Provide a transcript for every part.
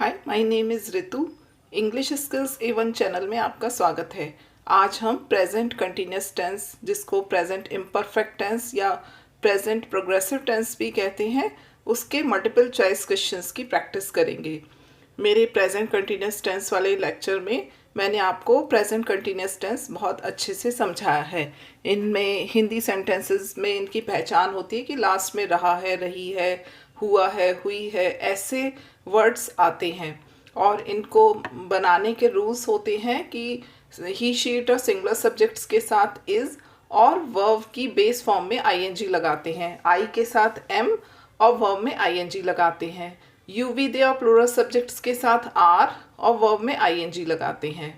Hi, my name is Ritu. English skills A1 channel में आपका स्वागत है। आज हम प्रेजेंट कंटिन्यूस टेंस, जिसको प्रेजेंट इम्परफेक्ट टेंस या प्रेजेंट प्रोग्रेसिव टेंस भी कहते हैं, उसके मल्टीपल चॉइस क्वेश्चंस की प्रैक्टिस करेंगे। मेरे प्रेजेंट कंटिन्यूस टेंस वाले लेक्चर में मैंने आपको प्रेजेंट कंटिन्यूस टेंस बहुत अच्छे से समझाया है। इनमें हिंदी सेंटेंसेस में इनकी पहचान होती है कि लास्ट में रहा है, रही है, हुआ है, हुई है, ऐसे वर्ड्स आते हैं। और इनको बनाने के रूल्स होते हैं कि ही शीट और सिंगुलर सब्जेक्ट्स के साथ इज़ और वर्ब की बेस फॉर्म में आईएनजी लगाते हैं। आई के साथ एम और वर्ब में आईएनजी लगाते हैं। यू वी दे और प्लूरल सब्जेक्ट्स के साथ आर और वर्ब में आईएनजी लगाते हैं।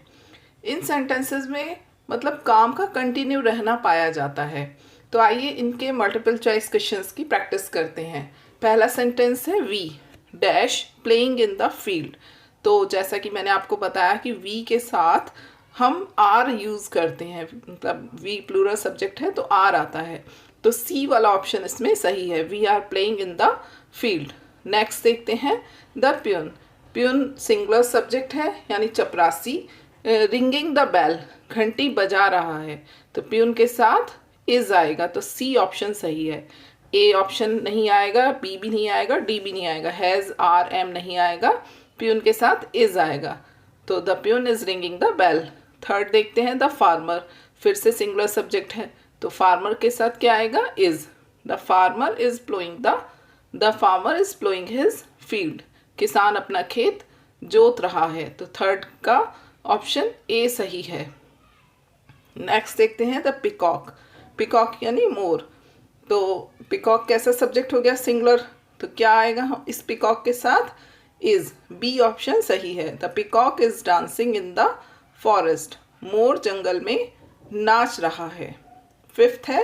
इन सेंटेंसेस में मतलब काम का कंटिन्यू रहना पाया जाता है। तो आइए इनके मल्टीपल चॉइस क्वेश्चंस की प्रैक्टिस करते हैं। पहला सेंटेंस है we dash playing in the field. तो जैसा कि मैंने आपको बताया कि वी के साथ हम आर यूज़ करते हैं, मतलब वी प्लूरल सब्जेक्ट है तो आर आता है। तो सी वाला ऑप्शन इसमें सही है, we are playing in the field. Next देखते हैं the peon. Peon singular subject है यानी चपरासी। रिंगिंग द बेल, घंटी बजा रहा है, तो प्यून के साथ इज आएगा, तो सी ऑप्शन सही है। ए ऑप्शन नहीं आएगा, बी भी नहीं आएगा, डी भी नहीं आएगा, हैज़ आर एम नहीं आएगा, प्यून के साथ इज आएगा, तो the peon is ringing the bell. Third देखते हैं द फार्मर। फिर से सिंगुलर सब्जेक्ट है तो फार्मर के साथ क्या आएगा, is. The farmer is ploughing the farmer is ploughing his field. किसान अपना खेत जोत रहा है, तो थर्ड का ऑप्शन ए सही है। नेक्स्ट देखते हैं द पिकॉक। पिकॉक यानी मोर। तो पिकॉक कैसा सब्जेक्ट हो गया, सिंगुलर, तो क्या आएगा इस पिकॉक के साथ, इज। बी ऑप्शन सही है। The peacock is dancing in the forest. मोर जंगल में नाच रहा है। फिफ्थ है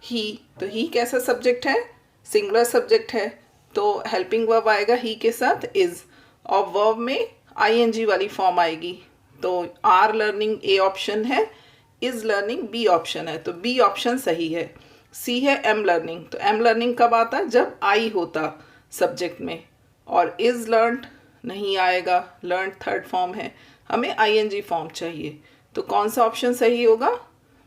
ही। तो ही कैसा सब्जेक्ट है, सिंगुलर सब्जेक्ट है, तो हेल्पिंग वर्ब आएगा ही के साथ इज, और वर्ब में आईएनजी वाली फॉर्म आएगी। तो आर लर्निंग ए ऑप्शन है, इज लर्निंग बी ऑप्शन है, तो बी ऑप्शन सही है। सी है एम लर्निंग। तो एम लर्निंग कब आता है, जब आई होता सब्जेक्ट में, और इज लर्नड नहीं आएगा, लर्न थर्ड फॉर्म है, हमें आईएनजी फॉर्म चाहिए। तो कौन सा ऑप्शन सही होगा,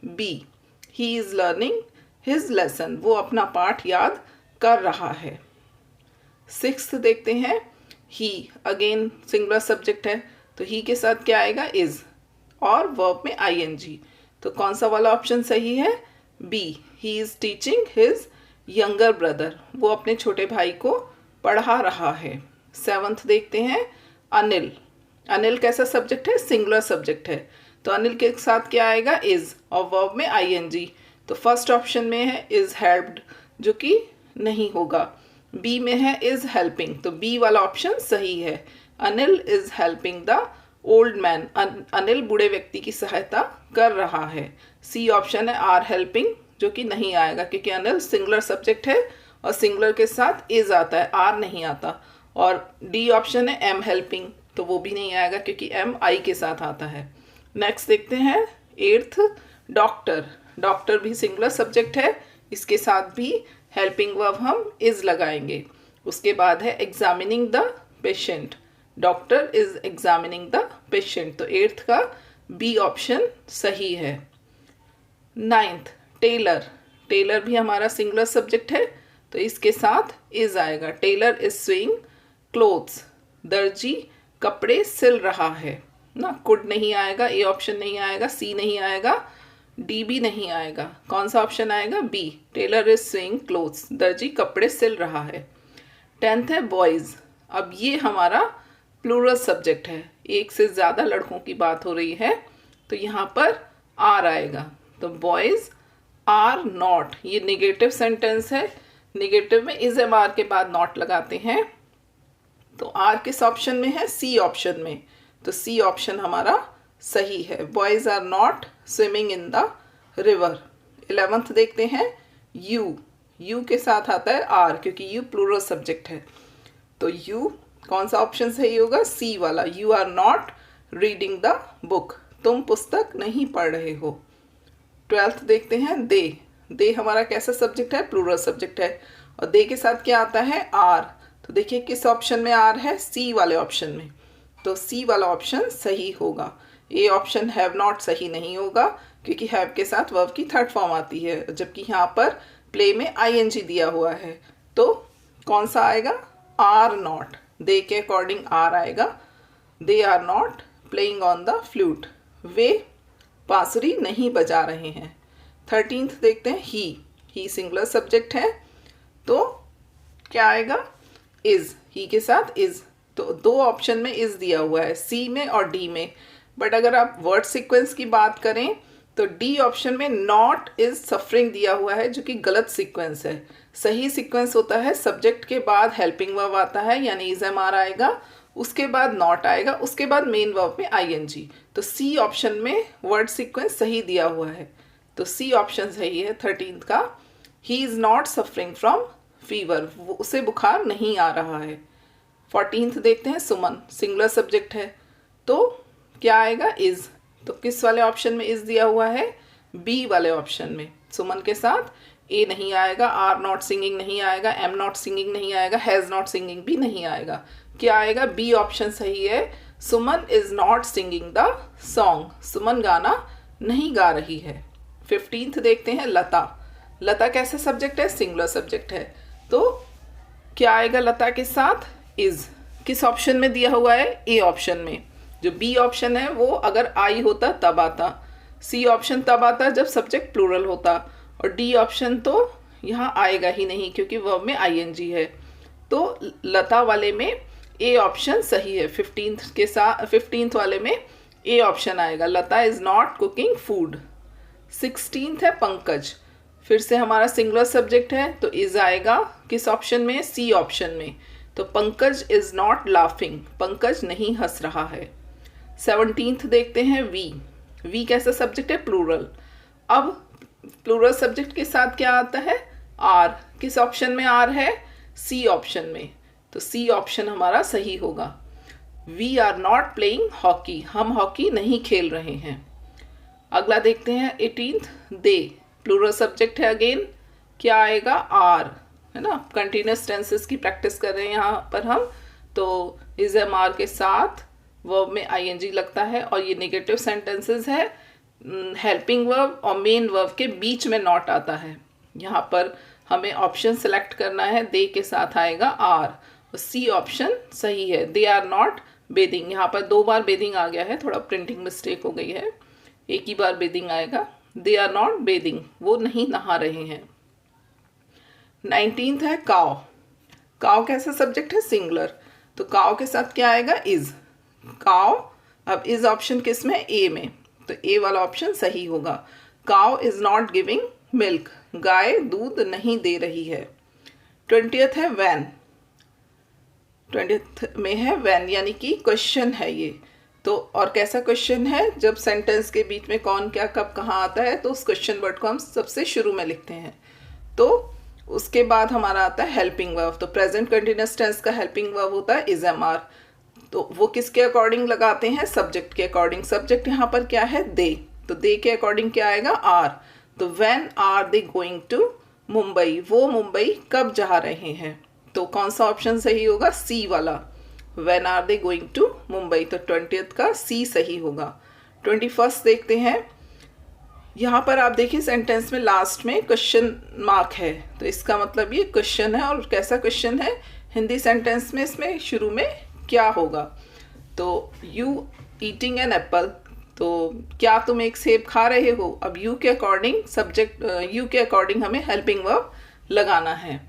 B. He is learning his lesson, वो अपना पाठ याद कर रहा है। सिक्स्थ देखते हैं ही। अगेन सिंगुलर सब्जेक्ट है तो ही के साथ क्या आएगा, इज, और वर्ब में आईएनजी। तो कौन सा वाला ऑप्शन सही है, B. He is teaching his younger brother, वो अपने छोटे भाई को पढ़ा रहा है। सेवंथ देखते हैं अनिल। अनिल कैसा सब्जेक्ट है, सिंगुलर सब्जेक्ट है, तो अनिल के साथ क्या आएगा, इज, और वर्ब में आईएनजी। तो फर्स्ट ऑप्शन में है इज हेल्प्ड, जो कि नहीं होगा। बी में है इज हेल्पिंग, तो बी वाला ऑप्शन सही है। Anil is helping the old man, Anil बूढ़े व्यक्ति की सहायता कर रहा है। सी ऑप्शन है आर हेल्पिंग, जो कि नहीं आएगा क्योंकि अनिल सिंगुलर सब्जेक्ट है और सिंगुलर के साथ इज आता है, आर नहीं आता। और डी ऑप्शन है एम हेल्पिंग, तो वो भी नहीं आएगा क्योंकि एम आई के साथ आता है। नेक्स्ट देखते हैं एट्थ डॉक्टर। डॉक्टर भी सिंगुलर सब्जेक्ट है, इसके साथ भी हेल्पिंग वर्ब हम इज लगाएंगे। उसके बाद है examining the patient. Doctor is examining the patient, तो एट्थ का बी ऑप्शन सही है। Ninth Taylor. टेलर भी हमारा सिंगुलर सब्जेक्ट है तो इसके साथ इज आएगा। टेलर इज स्विंग क्लोथ्स, दर्जी कपड़े सिल रहा है ना। कुड नहीं आएगा, ए ऑप्शन नहीं आएगा, सी नहीं आएगा, डी भी नहीं आएगा। कौन सा ऑप्शन आएगा, B. Tailor is sewing clothes, दर्जी कपड़े सिल रहा है। टेंथ है बॉयज़। अब ये हमारा प्लूरल सब्जेक्ट है, एक से ज़्यादा लड़कों की बात हो रही है, तो यहाँ पर आर आएगा। तो बॉयज़ आर नॉट, ये निगेटिव सेंटेंस है, निगेटिव में इज एम आर के बाद नॉट लगाते हैं। तो आर किस ऑप्शन में है, सी ऑप्शन में, तो सी ऑप्शन हमारा सही है। Boys are not swimming in the river. 11th देखते हैं यू। यू के साथ आता है आर क्योंकि यू प्लूरल सब्जेक्ट है, तो यू कौन सा ऑप्शन सही होगा, सी वाला। You are not reading the book, तुम पुस्तक नहीं पढ़ रहे हो। 12th देखते हैं दे। दे हमारा कैसा सब्जेक्ट है, प्लूरल सब्जेक्ट है, और दे के साथ क्या आता है, आर, तो देखिए किस ऑप्शन में आर है, सी वाले ऑप्शन में, तो सी वाला ऑप्शन सही होगा। ए ऑप्शन हैव नॉट सही नहीं होगा क्योंकि हैव के साथ वर्ब की थर्ड फॉर्म आती है, जबकि यहाँ पर प्ले में आईएनजी दिया हुआ है। तो कौन सा आएगा, आर नॉट, दे के अकॉर्डिंग आर आएगा। They are not playing on the flute, वे बांसुरी नहीं बजा रहे हैं। 13th देखते हैं, ही सिंगुलर सब्जेक्ट है तो क्या आएगा, इज, ही के साथ इज। तो दो ऑप्शन में इज दिया हुआ है, सी में और डी में, बट अगर आप वर्ड सीक्वेंस की बात करें तो डी ऑप्शन में नॉट इज सफरिंग दिया हुआ है, जो कि गलत सीक्वेंस है। सही सीक्वेंस होता है सब्जेक्ट के बाद हेल्पिंग वर्ब आता है यानी इज एम आर आएगा, उसके बाद नॉट आएगा, उसके बाद मेन वर्ब में आईएनजी। तो सी ऑप्शन में वर्ड सीक्वेंस सही दिया हुआ है, तो सी ऑप्शन सही है 13th का। He is not suffering from fever, उसे बुखार नहीं आ रहा है। 14th देखते हैं, सुमन सिंगुलर सब्जेक्ट है तो क्या आएगा, इज। तो किस वाले ऑप्शन में इज दिया हुआ है, बी वाले ऑप्शन में। सुमन के साथ ए नहीं आएगा, आर नॉट सिंगिंग नहीं आएगा, एम नॉट सिंगिंग नहीं आएगा, हैज़ नॉट सिंगिंग भी नहीं आएगा। क्या आएगा, बी ऑप्शन सही है। Suman is not singing the song, Suman गाना नहीं गा रही है। 15th देखते हैं, लता। लता कैसे सब्जेक्ट है, सिंगुलर सब्जेक्ट है तो क्या आएगा लता के साथ, इज। किस ऑप्शन में दिया हुआ है, ए ऑप्शन में। जो बी ऑप्शन है वो अगर आई होता तब आता, सी ऑप्शन तब आता जब सब्जेक्ट प्लूरल होता, और डी ऑप्शन तो यहाँ आएगा ही नहीं क्योंकि वर्ब में आईएनजी है। तो लता वाले में ए ऑप्शन सही है। 15th के साथ 15th वाले में ए ऑप्शन आएगा, Lata is not cooking food. 16th है, पंकज, फिर से हमारा सिंगुलर सब्जेक्ट है तो इज आएगा किस ऑप्शन में, सी ऑप्शन में। तो Pankaj is not laughing, Pankaj नहीं हंस रहा है। 17th देखते हैं, वी कैसा सब्जेक्ट है, प्लूरल। अब प्लूरल सब्जेक्ट के साथ क्या आता है, आर। किस ऑप्शन में आर है, सी ऑप्शन में, तो सी ऑप्शन हमारा सही होगा। We are not playing hockey, हम हॉकी नहीं खेल रहे हैं। अगला देखते हैं 18th, दे प्लूरल सब्जेक्ट है, अगेन क्या आएगा, आर, है ना। कंटिन्यूस टेंसेस की प्रैक्टिस कर रहे हैं यहाँ पर हम, तो इज एम आर के साथ वर्ब में आईएनजी लगता है और ये नेगेटिव सेंटेंसेस है। हेल्पिंग वर्ब और मेन वर्ब के बीच में नॉट आता है। यहाँ पर हमें ऑप्शन सेलेक्ट करना है, दे के साथ आएगा आर, और सी ऑप्शन सही है। दे आर नॉट बेदिंग, यहाँ पर 2 बार बेदिंग आ गया है, थोड़ा प्रिंटिंग मिस्टेक हो गई है, एक ही बार बेदिंग आएगा। दे आर नॉट बेदिंग, वो नहीं नहा रहे हैं। 19th है, काव। काव कैसा सब्जेक्ट है, सिंगुलर, तो काव के साथ क्या आएगा, इज। काव, अब इज ऑप्शन किस में, ए में, तो ए वाला ऑप्शन सही होगा। काव इज नॉट गिविंग मिल्क, गाय दूध नहीं दे रही है। 20th है, वैन। 20th में है वैन, यानी कि क्वेश्चन है ये तो, और कैसा क्वेश्चन है, जब सेंटेंस के बीच में कौन क्या कब कहाँ आता है तो उस क्वेश्चन वर्ड को हम सबसे शुरू में लिखते हैं। तो उसके बाद हमारा आता है हेल्पिंग वर्ब, तो प्रेजेंट कंटिन्यूअस टेंस का हेल्पिंग वर्ब होता है इज एम आर। तो वो किसके अकॉर्डिंग लगाते हैं, सब्जेक्ट के अकॉर्डिंग। सब्जेक्ट यहाँ पर क्या है, दे, तो दे के अकॉर्डिंग क्या आएगा, आर। तो when are they going to Mumbai, वो मुंबई कब जा रहे हैं, तो कौन सा ऑप्शन सही होगा, सी वाला, when are they going to Mumbai. तो 20th का सी सही होगा। 21st देखते हैं, यहाँ पर आप देखिए सेंटेंस में लास्ट में क्वेश्चन मार्क है, तो इसका मतलब ये क्वेश्चन है, और कैसा क्वेश्चन है, हिंदी सेंटेंस में इसमें शुरू में क्या होगा, तो यू ईटिंग एन एप्पल, तो क्या तुम एक सेब खा रहे हो। अब यू के अकॉर्डिंग सब्जेक्ट, यू के अकॉर्डिंग हमें हेल्पिंग वर्ब लगाना है।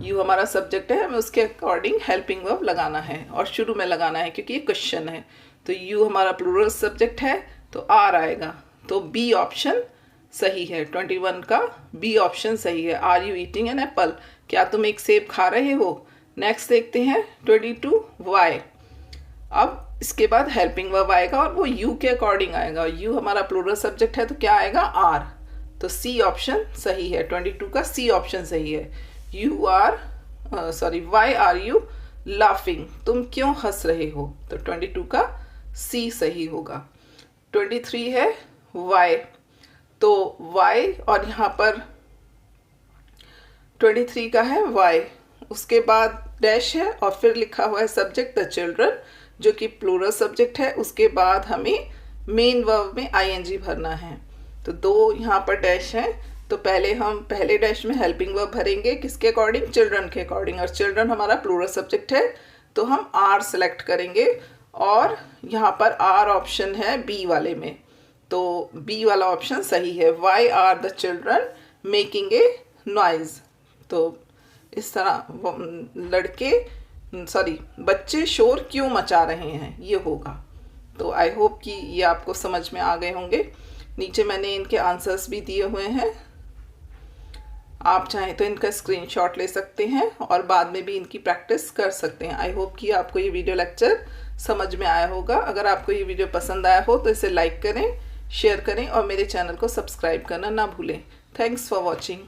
यू हमारा सब्जेक्ट है, हमें उसके अकॉर्डिंग हेल्पिंग वर्ब लगाना है और शुरू में लगाना है क्योंकि ये क्वेश्चन है। तो यू हमारा प्लूरल सब्जेक्ट है तो आर आएगा, तो बी ऑप्शन सही है। 21 का बी ऑप्शन सही है, are you eating an apple, क्या तुम एक सेब खा रहे हो। नेक्स्ट देखते हैं 22 वाई। अब इसके बाद हेल्पिंग वर्ब आएगा और वो यू के अकॉर्डिंग आएगा, यू हमारा प्लूरल सब्जेक्ट है तो क्या आएगा, आर, तो सी ऑप्शन सही है। 22 का सी ऑप्शन सही है। You are why are you laughing, तुम क्यों हंस रहे हो, तो 22 का सी सही होगा। 23 है वाई, तो वाई और यहाँ पर 23 का है वाई, उसके बाद डैश है और फिर लिखा हुआ है सब्जेक्ट द चिल्ड्रन, जो कि प्लूरल सब्जेक्ट है। उसके बाद हमें मेन वर्ब में आईएनजी भरना है। तो 2 यहाँ पर डैश हैं। तो पहले हम पहले डैश में हेल्पिंग वर्ब भरेंगे, किसके अकॉर्डिंग? चिल्ड्रन के अकॉर्डिंग, और चिल्ड्रन हमारा प्लूरल सब्जेक्ट है तो हम आर सेलेक्ट करेंगे। और यहाँ पर आर ऑप्शन है बी वाले में, तो बी वाला ऑप्शन सही है। Why are the children making a noise. तो इस तरह बच्चे शोर क्यों मचा रहे हैं, ये होगा। तो आई होप कि ये आपको समझ में आ गए होंगे। नीचे मैंने इनके आंसर्स भी दिए हुए हैं, आप चाहें तो इनका स्क्रीनशॉट ले सकते हैं और बाद में भी इनकी प्रैक्टिस कर सकते हैं। आई होप कि आपको ये वीडियो लेक्चर समझ में आया होगा। अगर आपको ये वीडियो पसंद आया हो तो इसे लाइक करें, शेयर करें और मेरे चैनल को सब्सक्राइब करना ना भूलें। Thanks for watching.